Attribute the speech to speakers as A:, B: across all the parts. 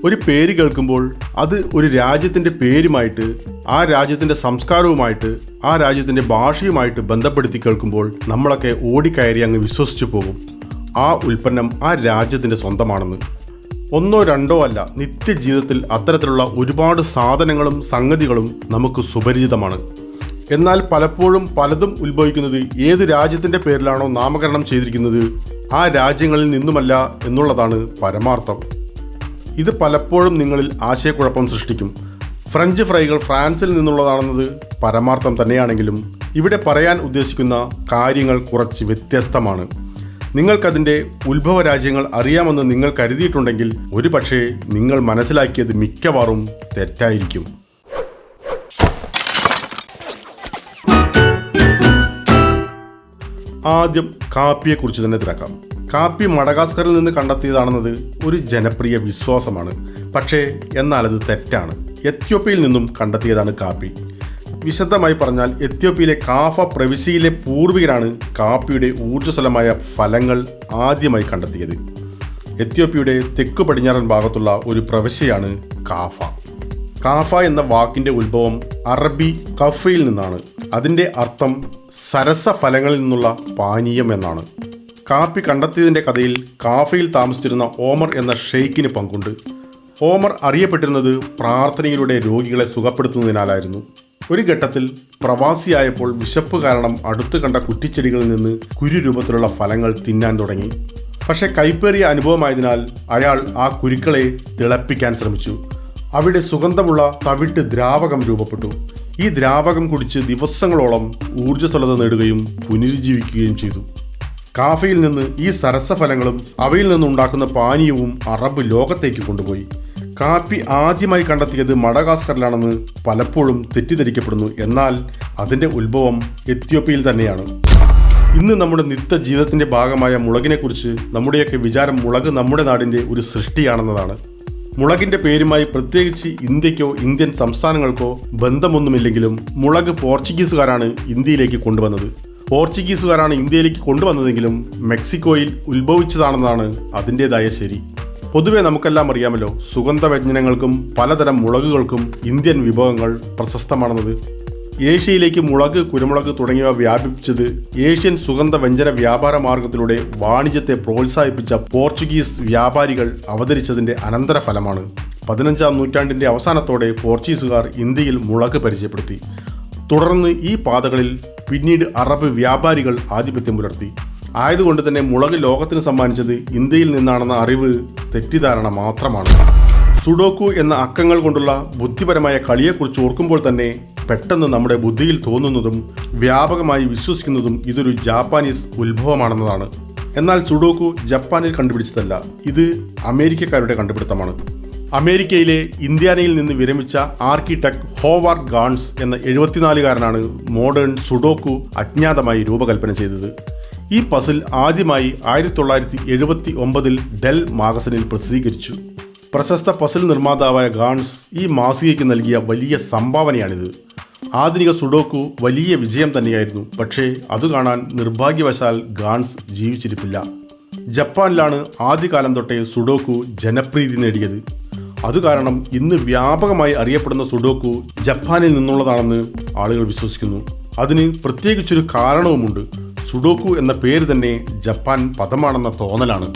A: ഒരു പേര് കേൾക്കുമ്പോൾ അത് ഒരു രാജ്യത്തിൻ്റെ പേരുമായിട്ട്, ആ രാജ്യത്തിൻ്റെ സംസ്കാരവുമായിട്ട്, ആ രാജ്യത്തിൻ്റെ ഭാഷയുമായിട്ട് ബന്ധപ്പെടുത്തി കേൾക്കുമ്പോൾ നമ്മളൊക്കെ ഓടിക്കയറി അങ്ങ് വിശ്വസിച്ചു പോകും ആ ഉൽപ്പന്നം ആ രാജ്യത്തിൻ്റെ സ്വന്തമാണെന്ന്. ഒന്നോ രണ്ടോ അല്ല, നിത്യജീവിതത്തിൽ അത്തരത്തിലുള്ള ഒരുപാട് സാധനങ്ങളും സംഗതികളും നമുക്ക് സുപരിചിതമാണ്. എന്നാൽ പലപ്പോഴും പലതും ഉത്ഭവിക്കുന്നത് ഏത് രാജ്യത്തിൻ്റെ പേരിലാണോ നാമകരണം ചെയ്തിരിക്കുന്നത് ആ രാജ്യങ്ങളിൽ നിന്നുമല്ല എന്നുള്ളതാണ് പരമാർത്ഥം. ഇത് പലപ്പോഴും നിങ്ങളിൽ ആശയക്കുഴപ്പം സൃഷ്ടിക്കും. ഫ്രഞ്ച് ഫ്രൈകൾ ഫ്രാൻസിൽ നിന്നുള്ളതാണെന്നത് പരമാർത്ഥം തന്നെയാണെങ്കിലും ഇവിടെ പറയാൻ ഉദ്ദേശിക്കുന്ന കാര്യങ്ങൾ കുറച്ച് വ്യത്യസ്തമാണ്. നിങ്ങൾക്കതിൻ്റെ ഉത്ഭവ രാജ്യങ്ങൾ അറിയാമെന്ന് നിങ്ങൾ കരുതിയിട്ടുണ്ടെങ്കിൽ ഒരുപക്ഷേ നിങ്ങൾ മനസ്സിലാക്കിയത് മിക്കവാറും തെറ്റായിരിക്കും. ആദ്യം കാപ്പിയെക്കുറിച്ച് തന്നെ തിരക്കാം. കാപ്പി മഡഗാസ്കറിൽ നിന്ന് കണ്ടെത്തിയതാണെന്നത് ഒരു ജനപ്രിയ വിശ്വാസമാണ്. പക്ഷേ എന്നാൽ അത് തെറ്റാണ്. എത്യോപ്യയിൽ നിന്നും കണ്ടെത്തിയതാണ് കാപ്പി. വിശദമായി പറഞ്ഞാൽ എത്യോപ്യയിലെ കാഫ പ്രവിശ്യയിലെ പൂർവികരാണ് കാപ്പിയുടെ ഊർജ്ജസ്വലമായ ഫലങ്ങൾ ആദ്യമായി കണ്ടെത്തിയത്. എത്യോപ്യയുടെ തെക്കു പടിഞ്ഞാറൻ ഭാഗത്തുള്ള ഒരു പ്രവിശ്യയാണ് കാഫ. കാഫ എന്ന വാക്കിൻ്റെ ഉത്ഭവം അറബി കഫയിൽ നിന്നാണ്. അതിൻ്റെ അർത്ഥം സരസഫലങ്ങളിൽ നിന്നുള്ള പാനീയം എന്നാണ്. കാപ്പി കണ്ടെത്തിയതിൻ്റെ കഥയിൽ കാഫയിൽ താമസിച്ചിരുന്ന ഓമർ എന്ന ഷെയ്ഖിന് പങ്കുണ്ട്. ഓമർ അറിയപ്പെട്ടിരുന്നത് പ്രാർത്ഥനയിലൂടെ രോഗികളെ സുഖപ്പെടുത്തുന്നതിനാലായിരുന്നു. ഒരു ഘട്ടത്തിൽ പ്രവാസിയായപ്പോൾ വിശപ്പ് കാരണം അടുത്തു കണ്ട കുറ്റിച്ചെടികളിൽ നിന്ന് കുരു രൂപത്തിലുള്ള ഫലങ്ങൾ തിന്നാൻ തുടങ്ങി. പക്ഷെ കൈപ്പേറിയ അനുഭവമായതിനാൽ അയാൾ ആ കുരുക്കളെ തിളപ്പിക്കാൻ ശ്രമിച്ചു. അവിടെ സുഗന്ധമുള്ള തവിട്ട് ദ്രാവകം രൂപപ്പെട്ടു. ഈ ദ്രാവകം കുടിച്ച് ദിവസങ്ങളോളം ഊർജ്ജസ്വലത നേടുകയും പുനരുജ്ജീവിക്കുകയും ചെയ്തു. കാഫയിൽ നിന്ന് ഈ സരസഫലങ്ങളും അവയിൽ നിന്നുണ്ടാക്കുന്ന പാനീയവും അറബ് ലോകത്തേക്ക് കൊണ്ടുപോയി. കാപ്പി ആദ്യമായി കണ്ടെത്തിയത് മഡഗാസ്കറിലാണെന്ന് പലപ്പോഴും തെറ്റിദ്ധരിക്കപ്പെടുന്നു. എന്നാൽ അതിൻ്റെ ഉത്ഭവം എത്യോപ്യയിൽ തന്നെയാണ്. ഇന്ന് നമ്മുടെ നിത്യജീവിതത്തിൻ്റെ ഭാഗമായ മുളകിനെക്കുറിച്ച് നമ്മുടെയൊക്കെ വിചാരം മുളക് നമ്മുടെ നാടിൻ്റെ ഒരു സൃഷ്ടിയാണെന്നതാണ്. മുളകിൻ്റെ പേരുമായി പ്രത്യേകിച്ച് ഇന്ത്യക്കോ ഇന്ത്യൻ സംസ്ഥാനങ്ങൾക്കോ ബന്ധമൊന്നുമില്ലെങ്കിലും മുളക് പോർച്ചുഗീസുകാരാണ് ഇന്ത്യയിലേക്ക് കൊണ്ടുവന്നത്. പോർച്ചുഗീസുകാരാണ് ഇന്ത്യയിലേക്ക് കൊണ്ടുവന്നതെങ്കിലും മെക്സിക്കോയിൽ ഉത്ഭവിച്ചതാണെന്നാണ് അതിൻ്റേതായ ശരി. പൊതുവെ നമുക്കെല്ലാം അറിയാമല്ലോ, സുഗന്ധവ്യഞ്ജനങ്ങൾക്കും പലതരം മുളകുകൾക്കും ഇന്ത്യൻ വിഭവങ്ങൾ പ്രശസ്തമാണെന്നത്. ഏഷ്യയിലേക്ക് മുളക്, കുരുമുളക് തുടങ്ങിയവ വ്യാപിപ്പിച്ചത് ഏഷ്യൻ സുഗന്ധവ്യഞ്ജന വ്യാപാര മാർഗത്തിലൂടെ വാണിജ്യത്തെ പ്രോത്സാഹിപ്പിച്ച പോർച്ചുഗീസ് വ്യാപാരികൾ അവതരിച്ചതിൻ്റെ അനന്തരഫലമാണ്. 15-ാം നൂറ്റാണ്ടിൻ്റെ അവസാനത്തോടെ പോർച്ചുഗീസുകാർ ഇന്ത്യയിൽ മുളക് പരിചയപ്പെടുത്തി. തുടർന്ന് ഈ പാതകളിൽ പിന്നീട് അറബ് വ്യാപാരികൾ ആധിപത്യം പുലർത്തി. ആയതുകൊണ്ട് തന്നെ മുളക് ലോകത്തിന് സമ്മാനിച്ചത് ഇന്ത്യയിൽ നിന്നാണെന്ന അറിവ് തെറ്റിദ്ധാരണ മാത്രമാണ്. സുഡോക്കു എന്ന അക്കങ്ങൾ കൊണ്ടുള്ള ബുദ്ധിപരമായ കളിയെക്കുറിച്ച് ഓർക്കുമ്പോൾ തന്നെ പെട്ടെന്ന് നമ്മുടെ ബുദ്ധിയിൽ തോന്നുന്നതും വ്യാപകമായി വിശ്വസിക്കുന്നതും ഇതൊരു ജാപ്പാനീസ് ഉത്ഭവമാണെന്നതാണ്. എന്നാൽ സുഡോക്കു ജപ്പാനിൽ കണ്ടുപിടിച്ചതല്ല, ഇത് അമേരിക്കക്കാരുടെ കണ്ടുപിടുത്തമാണ്. അമേരിക്കയിലെ ഇന്ത്യാനയിൽ നിന്ന് വിരമിച്ച ആർക്കിടെക്ട് ഹോവാർഡ് ഗാൺസ് എന്ന 74-കാരനാണ് മോഡേൺ സുഡോക്കു അജ്ഞാതമായി രൂപകൽപ്പന ചെയ്തത്. ഈ പസിൽ ആദ്യമായി 1979 ഡെൽ മാഗസിനിൽ പ്രസിദ്ധീകരിച്ചു. പ്രശസ്ത പസിൽ നിർമ്മാതാവായ ഗാൺസ് ഈ മാസികയ്ക്ക് നൽകിയ വലിയ സംഭാവനയാണിത്. ആധുനിക സുഡോക്കു വലിയ വിജയം തന്നെയായിരുന്നു. പക്ഷേ അത് കാണാൻ നിർഭാഗ്യവശാൽ ഗാൺസ് ജീവിച്ചിരിപ്പില്ല. ജപ്പാനിലാണ് ആദ്യകാലം തൊട്ടേ സുഡോക്കു ജനപ്രീതി നേടിയത്. അതുകാരണം ഇന്ന് വ്യാപകമായി അറിയപ്പെടുന്ന സുഡോക്കു ജപ്പാനിൽ നിന്നുള്ളതാണെന്ന് ആളുകൾ വിശ്വസിക്കുന്നു. അതിന് പ്രത്യേകിച്ചൊരു കാരണവുമുണ്ട്. സുഡോക്കു എന്ന പേര് തന്നെ ജപ്പാൻ പദമാണെന്ന തോന്നലാണ്.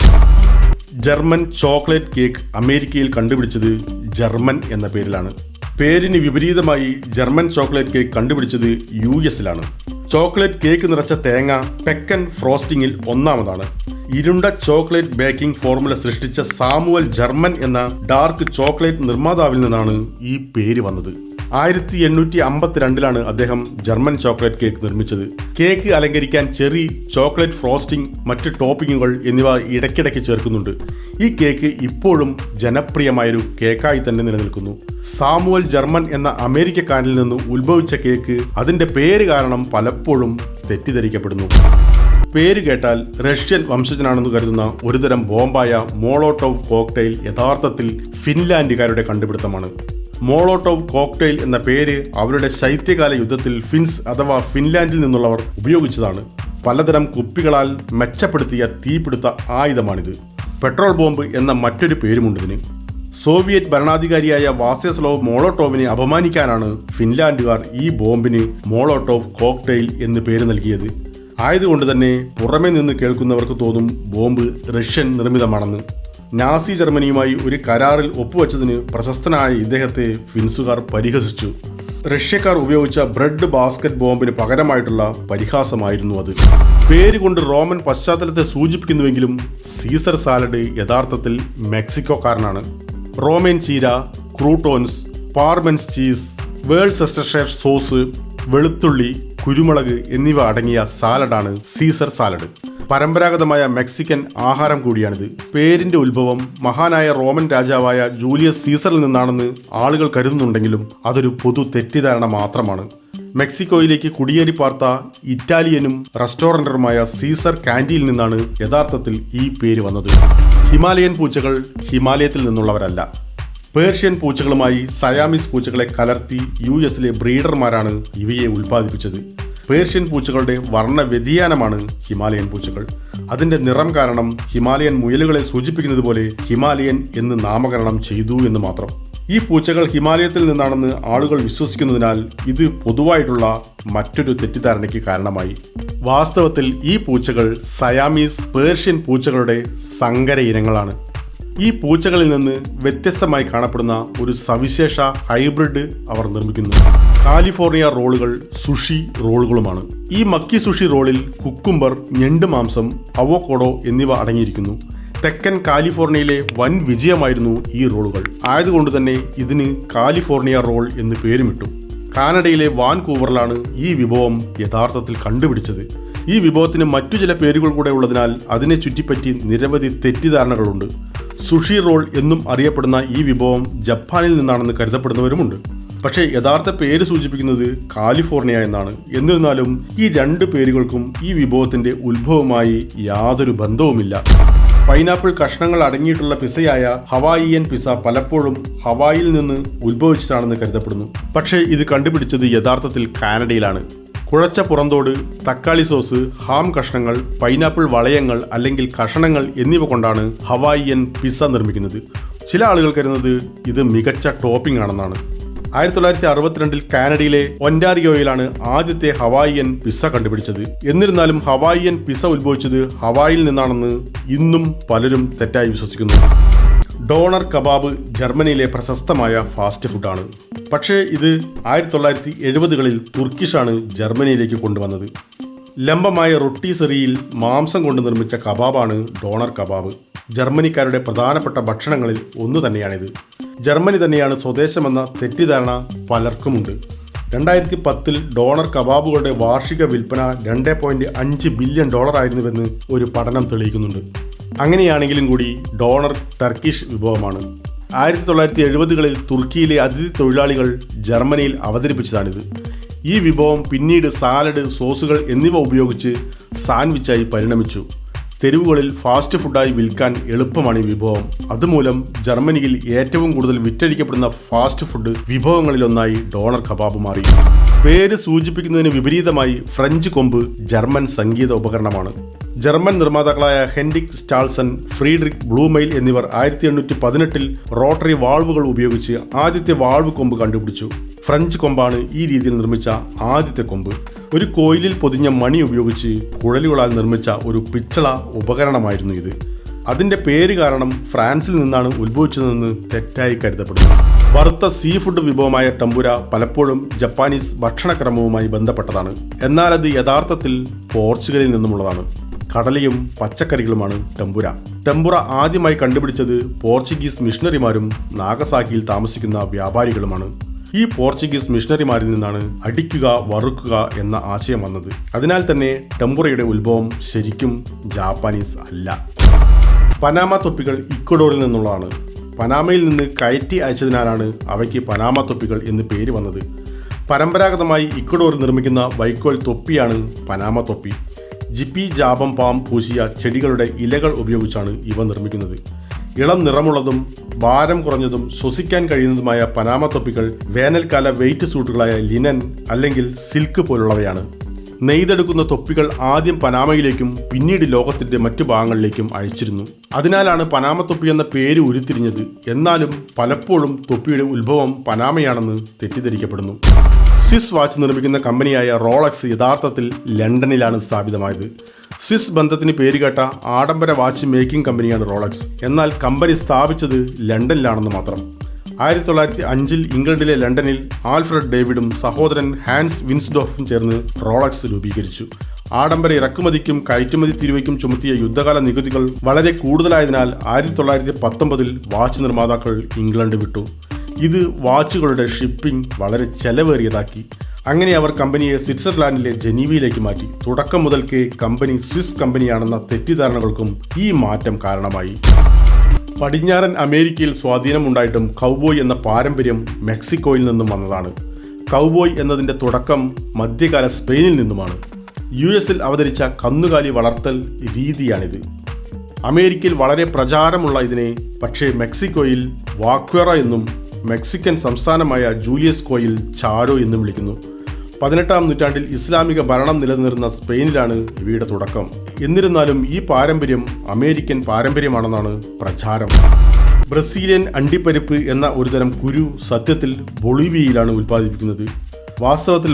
A: ജർമ്മൻ ചോക്ലേറ്റ് കേക്ക് അമേരിക്കയിൽ കണ്ടുപിടിച്ചത് ജർമ്മൻ എന്ന പേരിലാണ്. പേരിന് വിപരീതമായി ജർമ്മൻ ചോക്ലേറ്റ് കേക്ക് കണ്ടുപിടിച്ചത് US-ലാണ്. ചോക്ലേറ്റ് കേക്ക് നിറച്ച തേങ്ങ പെക്കൻ ഫ്രോസ്റ്റിംഗിൽ ഒന്നാമതാണ്. ഇരുണ്ട ചോക്ലേറ്റ് ബേക്കിംഗ് ഫോർമുല സൃഷ്ടിച്ച സാമുവൽ ജർമ്മൻ എന്ന ഡാർക്ക് ചോക്ലേറ്റ് നിർമ്മാതാവിൽ നിന്നാണ് ഈ പേര് വന്നത്. 1852 അദ്ദേഹം ജർമ്മൻ ചോക്ലേറ്റ് കേക്ക് നിർമ്മിച്ചത്. കേക്ക് അലങ്കരിക്കാൻ ചെറി, ചോക്ലേറ്റ് ഫ്രോസ്റ്റിംഗ്, മറ്റ് ടോപ്പിങ്ങുകൾ എന്നിവ ഇടയ്ക്കിടയ്ക്ക് ചേർക്കുന്നുണ്ട്. ഈ കേക്ക് ഇപ്പോഴും ജനപ്രിയമായൊരു കേക്കായി തന്നെ നിലനിൽക്കുന്നു. സാമുവൽ ജർമ്മൻ എന്ന അമേരിക്കക്കാരനിൽ നിന്ന് ഉത്ഭവിച്ച കേക്ക് അതിൻ്റെ പേര് കാരണം പലപ്പോഴും തെറ്റിദ്ധരിക്കപ്പെടുന്നു. പേര് കേട്ടാൽ റഷ്യൻ വംശജനാണെന്ന് കരുതുന്ന ഒരുതരം ബോംബായ മോളോട്ടോവ് കോക്ടെയിൽ യഥാർത്ഥത്തിൽ ഫിൻലാൻഡുകാരുടെ കണ്ടുപിടുത്തമാണ്. മോളോട്ടോവ് കോക്ടെയിൽ എന്ന പേര് അവരുടെ ശൈത്യകാല യുദ്ധത്തിൽ ഫിൻസ് അഥവാ ഫിൻലാൻഡിൽ നിന്നുള്ളവർ ഉപയോഗിച്ചതാണ്. പലതരം കുപ്പികളാൽ മെച്ചപ്പെടുത്തിയ തീപിടുത്ത ആയുധമാണിത്. പെട്രോൾ ബോംബ് എന്ന മറ്റൊരു പേരുമുണ്ടതിന്. സോവിയറ്റ് ഭരണാധികാരിയായ വാസ്യസ്ലോവ് മോളോട്ടോവിനെ അപമാനിക്കാനാണ് ഫിൻലാൻഡുകാർ ഈ ബോംബിന് മോളോട്ടോവ് കോക്ടെയിൽ എന്ന് പേര് നൽകിയത്. ആയതുകൊണ്ട് തന്നെ പുറമെ നിന്ന് കേൾക്കുന്നവർക്ക് തോന്നും ബോംബ് റഷ്യൻ നിർമ്മിതമാണെന്ന്. നാസി ജർമ്മനിയുമായി ഒരു കരാറിൽ ഒപ്പുവെച്ചതിന് പ്രശസ്തനായ ഇദ്ദേഹത്തെ ഫിൻസുകാർ പരിഹസിച്ചു. റഷ്യക്കാർ ഉപയോഗിച്ച ബ്രെഡ് ബാസ്ക്കറ്റ് ബോംബിന് പകരമായിട്ടുള്ള പരിഹാസമായിരുന്നു അത്. പേരുകൊണ്ട് റോമൻ പശ്ചാത്തലത്തെ സൂചിപ്പിക്കുന്നുവെങ്കിലും സീസർ സാലഡ് യഥാർത്ഥത്തിൽ മെക്സിക്കോക്കാരനാണ്. റോമൻ ചീര, ക്രൂട്ടോൺസ്, പാർമെൻസ് ചീസ്, വേൾസെസ്റ്റർഷയർ സോസ്, വെളുത്തുള്ളി, കുരുമുളക് എന്നിവ അടങ്ങിയ സാലഡാണ് സീസർ സാലഡ്. പരമ്പരാഗതമായ മെക്സിക്കൻ ആഹാരം കൂടിയാണിത്. പേരിന്റെ ഉത്ഭവം മഹാനായ റോമൻ രാജാവായ ജൂലിയസ് സീസറിൽ നിന്നാണെന്ന് ആളുകൾ കരുതുന്നുണ്ടെങ്കിലും അതൊരു പൊതു തെറ്റിദ്ധാരണ മാത്രമാണ്. മെക്സിക്കോയിലേക്ക് കുടിയേറി പാർത്ത ഇറ്റാലിയനും റെസ്റ്റോറന്ററുമായ സീസർ കാൻഡിയിൽ നിന്നാണ് യഥാർത്ഥത്തിൽ ഈ പേര് വന്നത്. ഹിമാലയൻ പൂച്ചകൾ ഹിമാലയത്തിൽ നിന്നുള്ളവരല്ല. പേർഷ്യൻ പൂച്ചകളുമായി സയാമീസ് പൂച്ചകളെ കലർത്തി US-ലെ ബ്രീഡർമാരാണ് ഇവയെ ഉൽപ്പാദിപ്പിച്ചത്. പേർഷ്യൻ പൂച്ചകളുടെ വർണ്ണ വ്യതിയാനമാണ് ഹിമാലയൻ പൂച്ചകൾ. അതിന്റെ നിറം കാരണം ഹിമാലയൻ മുയലുകളെ സൂചിപ്പിക്കുന്നത് പോലെ ഹിമാലയൻ എന്ന് നാമകരണം ചെയ്തു എന്ന് മാത്രം. ഈ പൂച്ചകൾ ഹിമാലയത്തിൽ നിന്നാണെന്ന് ആളുകൾ വിശ്വസിക്കുന്നതിനാൽ ഇത് പൊതുവായിട്ടുള്ള മറ്റൊരു തെറ്റിദ്ധാരണയ്ക്ക് കാരണമായി. വാസ്തവത്തിൽ ഈ പൂച്ചകൾ സയാമീസ് പേർഷ്യൻ പൂച്ചകളുടെ സങ്കര ഇനങ്ങളാണ്. ഈ പൂച്ചകളിൽ നിന്ന് വ്യത്യസ്തമായി കാണപ്പെടുന്ന ഒരു സവിശേഷ ഹൈബ്രിഡ് അവർ നിർമ്മിക്കുന്നു. കാലിഫോർണിയ റോളുകൾ സുഷി റോളുകളുമാണ്. ഈ മക്കി സുഷി റോളിൽ കുക്കുംബർ, ഞണ്ട് മാംസം, അവോക്കാഡോ എന്നിവ അടങ്ങിയിരിക്കുന്നു. തെക്കൻ കാലിഫോർണിയയിലെ വൻ വിജയമായിരുന്നു ഈ റോളുകൾ. ആയതുകൊണ്ട് തന്നെ ഇതിന് കാലിഫോർണിയ റോൾ എന്ന് പേരുമിട്ടു. കാനഡയിലെ വാൻകൂവറിലാണ് ഈ വിഭവം യഥാർത്ഥത്തിൽ കണ്ടുപിടിച്ചത്. ഈ വിഭവത്തിന് മറ്റു ചില പേരുകൾ കൂടെ ഉള്ളതിനാൽ അതിനെ ചുറ്റിപ്പറ്റി നിരവധി തെറ്റിദ്ധാരണകളുണ്ട്. സുഷി റോൾ എന്നും അറിയപ്പെടുന്ന ഈ വിഭവം ജപ്പാനിൽ നിന്നാണെന്ന് കരുതപ്പെടുന്നവരുമുണ്ട്. പക്ഷേ യഥാർത്ഥ പേര് സൂചിപ്പിക്കുന്നത് കാലിഫോർണിയ എന്നാണ്. എന്നിരുന്നാലും ഈ രണ്ട് പേരുകൾക്കും ഈ വിഭവത്തിന്റെ ഉത്ഭവവുമായി യാതൊരു ബന്ധവുമില്ല. പൈനാപ്പിൾ കഷ്ണങ്ങൾ അടങ്ങിയിട്ടുള്ള പിസയായ ഹവായിയൻ പിസ പലപ്പോഴും ഹവായിൽ നിന്ന് ഉത്ഭവിച്ചതാണെന്ന് കരുതപ്പെടുന്നു. പക്ഷേ ഇത് കണ്ടുപിടിച്ചത് യഥാർത്ഥത്തിൽ കാനഡയിലാണ്. കുഴച്ച പുറന്തോട്, തക്കാളി സോസ്, ഹാം കഷ്ണങ്ങൾ, പൈനാപ്പിൾ വളയങ്ങൾ അല്ലെങ്കിൽ കഷണങ്ങൾ എന്നിവ കൊണ്ടാണ് ഹവായിയൻ പിസ നിർമ്മിക്കുന്നത്. ചില ആളുകൾ കരുതുന്നത് ഇത് മികച്ച ടോപ്പിംഗ് ആണെന്നാണ്. 1962 കാനഡയിലെ ഒന്റാറിയോയിലാണ് ആദ്യത്തെ ഹവായിയൻ പിസ കണ്ടുപിടിച്ചത്. എന്നിരുന്നാലും ഹവായിയൻ പിസ ഉത്ഭവിച്ചത് ഹവായിൽ നിന്നാണെന്ന് ഇന്നും പലരും തെറ്റായി വിശ്വസിക്കുന്നു. ഡോണർ കബാബ് ജർമ്മനിയിലെ പ്രശസ്തമായ ഫാസ്റ്റ് ഫുഡാണ്. പക്ഷേ ഇത് 1970കളിൽ തുർക്കിഷാണ് ജർമ്മനിയിലേക്ക് കൊണ്ടുവന്നത്. ലംബമായ റൊട്ടി സെറിയിൽ മാംസം കൊണ്ട് നിർമ്മിച്ച കബാബാണ് ഡോണർ കബാബ്. ജർമ്മനിക്കാരുടെ പ്രധാനപ്പെട്ട ഭക്ഷണങ്ങളിൽ ഒന്നു തന്നെയാണിത്. ജർമ്മനി തന്നെയാണ് സ്വദേശമെന്ന തെറ്റിദ്ധാരണ പലർക്കുമുണ്ട്. 2010 ഡോണർ കബാബുകളുടെ വാർഷിക വിൽപ്പന $2.5 ബില്യൺ ആയിരുന്നുവെന്ന് ഒരു പഠനം തെളിയിക്കുന്നുണ്ട്. അങ്ങനെയാണെങ്കിലും കൂടി ഡോണർ ടർക്കിഷ് വിഭവമാണ്. 1970കളിൽ തുർക്കിയിലെ അതിഥി തൊഴിലാളികൾ ജർമ്മനിയിൽ അവതരിപ്പിച്ചതാണിത്. ഈ വിഭവം പിന്നീട് സാലഡ്, സോസുകൾ എന്നിവ ഉപയോഗിച്ച് സാൻഡ്വിച്ചായി പരിണമിച്ചു. തെരുവുകളിൽ ഫാസ്റ്റ് ഫുഡായി വിൽക്കാൻ എളുപ്പമാണ് ഈ വിഭവം. അതുമൂലം ജർമ്മനിയിൽ ഏറ്റവും കൂടുതൽ വിറ്റഴിക്കപ്പെടുന്ന ഫാസ്റ്റ് ഫുഡ് വിഭവങ്ങളിലൊന്നായി ഡോണർ കബാബ് മാറി. പേര് സൂചിപ്പിക്കുന്നതിന് വിപരീതമായി ഫ്രഞ്ച് കൊമ്പ് ജർമ്മൻ സംഗീത ഉപകരണമാണ്. ജർമ്മൻ നിർമ്മാതാക്കളായ ഹെൻറിക് സ്റ്റാൾസൺ, ഫ്രീഡറിക് ബ്ലൂമെയിൽ എന്നിവർ 1818 റോട്ടറി വാൾവുകൾ ഉപയോഗിച്ച് ആദ്യത്തെ വാൾവ് കൊമ്പ് കണ്ടുപിടിച്ചു. ഫ്രഞ്ച് കൊമ്പാണ് ഈ രീതിയിൽ നിർമ്മിച്ച ആദ്യത്തെ കൊമ്പ്. ഒരു കോയിലിൽ പൊതിഞ്ഞ മണി ഉപയോഗിച്ച് കുഴലുകളാൽ നിർമ്മിച്ച ഒരു പിച്ചള ഉപകരണമായിരുന്നു ഇത്. അതിന്റെ പേര് കാരണം ഫ്രാൻസിൽ നിന്നാണ് ഉത്ഭവിച്ചതെന്ന് തെറ്റായി കരുതപ്പെടുന്നു. വറുത്ത സീ ഫുഡ് വിഭവമായ ടെമ്പുര പലപ്പോഴും ജപ്പാനീസ് ഭക്ഷണക്രമവുമായി ബന്ധപ്പെട്ടതാണ്. എന്നാൽ അത് യഥാർത്ഥത്തിൽ പോർച്ചുഗലിൽ നിന്നുമുള്ളതാണ്. കടലയും പച്ചക്കറികളുമാണ് ടെമ്പുര. ടെമ്പുറ ആദ്യമായി കണ്ടുപിടിച്ചത് പോർച്ചുഗീസ് മിഷണറിമാരും നാഗസാക്കിയിൽ താമസിക്കുന്ന വ്യാപാരികളുമാണ്. ഈ പോർച്ചുഗീസ് മിഷണറിമാരിൽ നിന്നാണ് അടിക്കുക, വറുക്കുക എന്ന ആശയം വന്നത്. അതിനാൽ തന്നെ ടെമ്പുറയുടെ ഉത്ഭവം ശരിക്കും ജാപ്പാനീസ് അല്ല. പനാമ തൊപ്പികൾ ഇക്വഡോറിൽ നിന്നുള്ളതാണ്. പനാമയിൽ നിന്ന് കയറ്റി അയച്ചതിനാലാണ് അവയ്ക്ക് പനാമ തൊപ്പികൾ എന്ന് പേര് വന്നത്. പരമ്പരാഗതമായി ഇക്വഡോറിൽ നിർമ്മിക്കുന്ന വൈക്കോൽ തൊപ്പിയാണ് പനാമ തൊപ്പി. ജിപ്പി ജാപം പാം പൂശിയ ചെടികളുടെ ഇലകൾ ഉപയോഗിച്ചാണ് ഇവ നിർമ്മിക്കുന്നത്. ഇളം നിറമുള്ളതും ഭാരം കുറഞ്ഞതും ശ്വസിക്കാൻ കഴിയുന്നതുമായ പനാമ തൊപ്പികൾ വേനൽക്കാല വെയിറ്റ് സൂട്ടുകളായ ലിനൻ അല്ലെങ്കിൽ സിൽക്ക് പോലുള്ളവയാണ്. നെയ്തെടുക്കുന്ന തൊപ്പികൾ ആദ്യം പനാമയിലേക്കും പിന്നീട് ലോകത്തിന്റെ മറ്റു ഭാഗങ്ങളിലേക്കും അയച്ചിരുന്നു. അതിനാലാണ് പനാമ തൊപ്പി എന്ന പേര് ഉരുത്തിരിഞ്ഞത്. എന്നാലും പലപ്പോഴും തൊപ്പിയുടെ ഉത്ഭവം പനാമയാണെന്ന് തെറ്റിദ്ധരിക്കപ്പെടുന്നു. സ്വിസ് വാച്ച് നിർമ്മിക്കുന്ന കമ്പനിയായ റോളക്സ് യഥാർത്ഥത്തിൽ ലണ്ടനിലാണ് സ്ഥാപിതമായത്. സ്വിസ് ബന്ധത്തിന് പേരുകേട്ട ആഡംബര വാച്ച് മേക്കിംഗ് കമ്പനിയാണ് റോളക്സ്. എന്നാൽ കമ്പനി സ്ഥാപിച്ചത് ലണ്ടനിലാണെന്ന് മാത്രം. 1905 ഇംഗ്ലണ്ടിലെ ലണ്ടനിൽ ആൽഫ്രഡ് ഡേവിഡും സഹോദരൻ ഹാൻസ് വിൻസ്ഡോഫും ചേർന്ന് റോളക്സ് രൂപീകരിച്ചു. ആഡംബര ഇറക്കുമതിക്കും കയറ്റുമതി തീരുവയ്ക്കും ചുമത്തിയ യുദ്ധകാല നികുതികൾ വളരെ കൂടുതലായതിനാൽ 1919 വാച്ച് നിർമ്മാതാക്കൾ ഇംഗ്ലണ്ട് വിട്ടു. ഇത് വാച്ചുകളുടെ ഷിപ്പിംഗ് വളരെ ചെലവേറിയതാക്കി. അങ്ങനെ അവർ കമ്പനിയെ സ്വിറ്റ്സർലാൻഡിലെ ജനീവയിലേക്ക് മാറ്റി. തുടക്കം മുതൽക്കേ കമ്പനി സ്വിസ് കമ്പനിയാണെന്ന തെറ്റിദ്ധാരണകൾക്കും ഈ മാറ്റം കാരണമായി. പടിഞ്ഞാറൻ അമേരിക്കയിൽ സ്വാധീനമുണ്ടായിട്ടും കൗബോയ് എന്ന പാരമ്പര്യം മെക്സിക്കോയിൽ നിന്നും വന്നതാണ്. കൗബോയ് എന്നതിൻ്റെ തുടക്കം മധ്യകാല സ്പെയിനിൽ നിന്നുമാണ്. US അവതരിച്ച കന്നുകാലി വളർത്തൽ രീതിയാണിത്. അമേരിക്കയിൽ വളരെ പ്രചാരമുള്ള ഇതിനെ പക്ഷേ മെക്സിക്കോയിൽ വാക്വേറ എന്നും മെക്സിക്കൻ സംസ്ഥാനമായ ജൂലിയസ്കോയിൽ ചാരോ എന്നും വിളിക്കുന്നു. 18-ാം നൂറ്റാണ്ടിൽ ഇസ്ലാമിക ഭരണം നിലനിന്നിരുന്ന സ്പെയിനിലാണ് ഇവയുടെ തുടക്കം. എന്നിരുന്നാലും ഈ പാരമ്പര്യം അമേരിക്കൻ പാരമ്പര്യമാണെന്നാണ് പ്രചാരം. ബ്രസീലിയൻ അണ്ടിപ്പരിപ്പ് എന്ന ഒരുതരം കുരു സത്യത്തിൽ ബൊളീവിയയിലാണ് ഉൽപ്പാദിപ്പിക്കുന്നത്. വാസ്തവത്തിൽ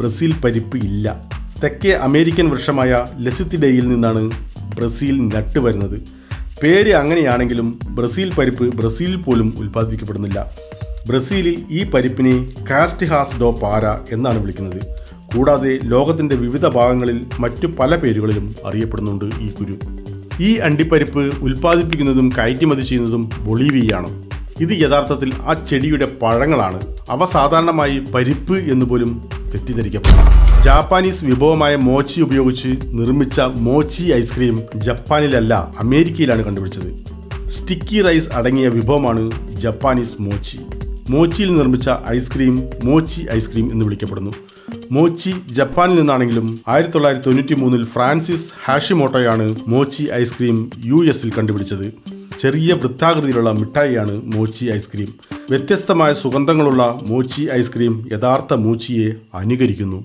A: ബ്രസീൽ പരിപ്പ് ഇല്ല. തെക്കേ അമേരിക്കൻ വൃക്ഷമായ ലെസിത്തിഡയിൽ നിന്നാണ് ബ്രസീൽ നട്ട് വരുന്നത്. പേര് അങ്ങനെയാണെങ്കിലും ബ്രസീൽ പരിപ്പ് ബ്രസീലിൽ പോലും ഉൽപ്പാദിപ്പിക്കപ്പെടുന്നില്ല. ബ്രസീലിൽ ഈ പരിപ്പിനെ കാസ്റ്റിഹാസ് ഡോ പാര എന്നാണ് വിളിക്കുന്നത്. കൂടാതെ ലോകത്തിൻ്റെ വിവിധ ഭാഗങ്ങളിൽ മറ്റു പല പേരുകളിലും അറിയപ്പെടുന്നുണ്ട് ഈ കുരു. ഈ അണ്ടിപ്പരിപ്പ് ഉൽപ്പാദിപ്പിക്കുന്നതും കയറ്റുമതി ചെയ്യുന്നതും ബൊളീവിയയാണ്. ഇത് യഥാർത്ഥത്തിൽ ആ ചെടിയുടെ പഴങ്ങളാണ്. അവ സാധാരണമായി പരിപ്പ് എന്നുപോലും തെറ്റിദ്ധരിക്കപ്പെടുന്നു. ജാപ്പാനീസ് വിഭവമായ മോച്ചി ഉപയോഗിച്ച് നിർമ്മിച്ച മോച്ചി ഐസ്ക്രീം ജപ്പാനിലല്ല അമേരിക്കയിലാണ് കണ്ടുപിടിച്ചത്. സ്റ്റിക്കി റൈസ് അടങ്ങിയ വിഭവമാണ് ജപ്പാനീസ് മോച്ചി. മോച്ചിയിൽ നിർമ്മിച്ച ഐസ്ക്രീം മോച്ചി ഐസ്ക്രീം എന്ന് വിളിക്കപ്പെടുന്നു. മോച്ചി ജപ്പാനിൽ നിന്നാണെങ്കിലും 1993 ഫ്രാൻസിസ് ഹാഷിമോട്ടോയാണ് മോച്ചി ഐസ്ക്രീം US കണ്ടുപിടിച്ചത്. ചെറിയ വൃത്താകൃതിയിലുള്ള മിഠായിയാണ് മോച്ചി ഐസ്ക്രീം. വ്യത്യസ്തമായ സുഗന്ധങ്ങളുള്ള മോച്ചി ഐസ്ക്രീം യഥാർത്ഥ മോച്ചിയെ അനുകരിക്കുന്നു.